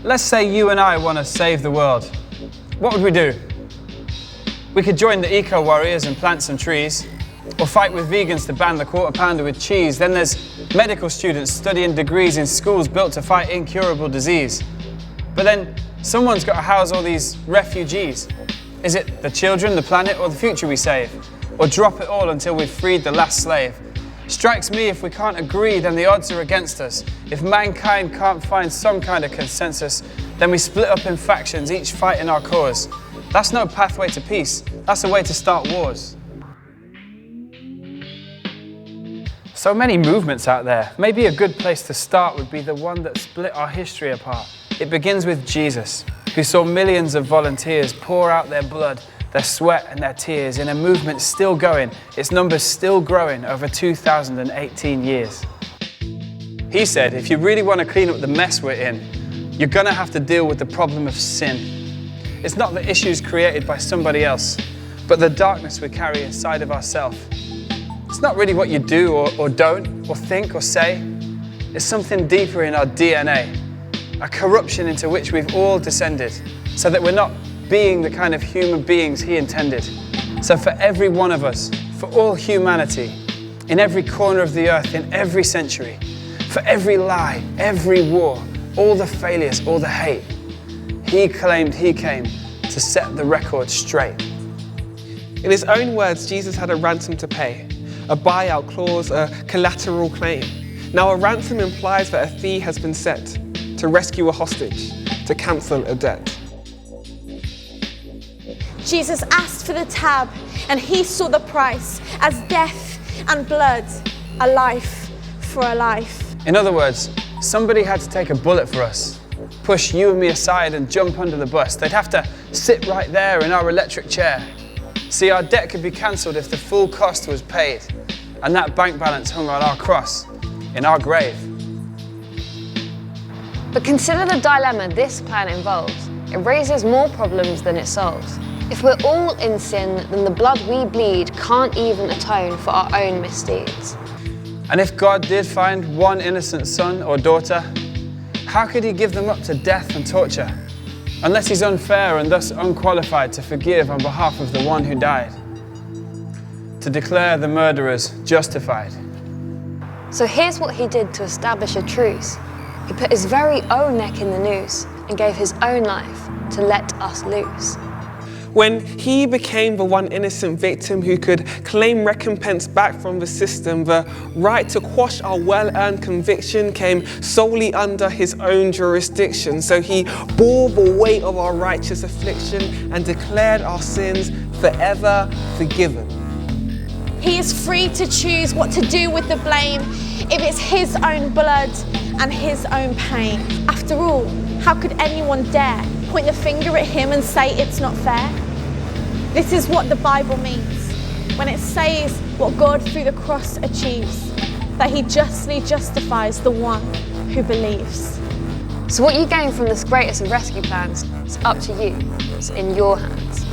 Let's say you and I want to save the world. What would we do? We could join the eco-warriors and plant some trees, or fight with vegans to ban the quarter pounder with cheese. Then there's medical students studying degrees in schools built to fight incurable disease. But then someone's got to house all these refugees. Is it the children, the planet, or the future we save? Or drop it all until we've freed the last slave? Strikes me if we can't agree, then the odds are against us. If mankind can't find some kind of consensus, then we split up in factions, each fighting our cause. That's no pathway to peace. That's a way to start wars. So many movements out there. Maybe a good place to start would be the one that split our history apart. It begins with Jesus, who saw millions of volunteers pour out their blood, their sweat and their tears in a movement still going, its numbers still growing over 2018 years. He said, if you really want to clean up the mess we're in, you're going to have to deal with the problem of sin. It's not the issues created by somebody else, but the darkness we carry inside of ourselves. It's not really what you do or don't, or think or say. It's something deeper in our DNA, a corruption into which we've all descended, so that we're not being the kind of human beings he intended. So for every one of us, for all humanity, in every corner of the earth, in every century, for every lie, every war, all the failures, all the hate, he claimed he came to set the record straight. In his own words, Jesus had a ransom to pay, a buyout clause, a collateral claim. Now a ransom implies that a fee has been set to rescue a hostage, to cancel a debt. Jesus asked for the tab, and he saw the price as death and blood, a life for a life. In other words, somebody had to take a bullet for us, push you and me aside and jump under the bus. They'd have to sit right there in our electric chair. See, our debt could be cancelled if the full cost was paid, and that bank balance hung on our cross, in our grave. But consider the dilemma this plan involves. It raises more problems than it solves. If we're all in sin, then the blood we bleed can't even atone for our own misdeeds. And if God did find one innocent son or daughter, how could he give them up to death and torture? Unless he's unfair and thus unqualified to forgive on behalf of the one who died. To declare the murderers justified. So here's what he did to establish a truce. He put his very own neck in the noose and gave his own life to let us loose. When he became the one innocent victim who could claim recompense back from the system, the right to quash our well-earned conviction came solely under his own jurisdiction. So he bore the weight of our righteous affliction and declared our sins forever forgiven. He is free to choose what to do with the blame if it's his own blood and his own pain. After all, how could anyone dare point the finger at him and say it's not fair? This is what the Bible means when it says what God through the cross achieves, that he justly justifies the one who believes. So what you gain from this greatest of rescue plans is up to you. It's in your hands.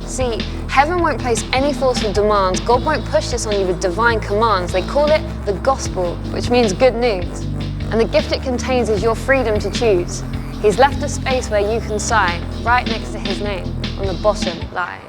See, heaven won't place any forceful demands. God won't push this on you with divine commands. They call it the gospel, which means good news. And the gift it contains is your freedom to choose. He's left a space where you can sign, right next to his name, on the bottom line.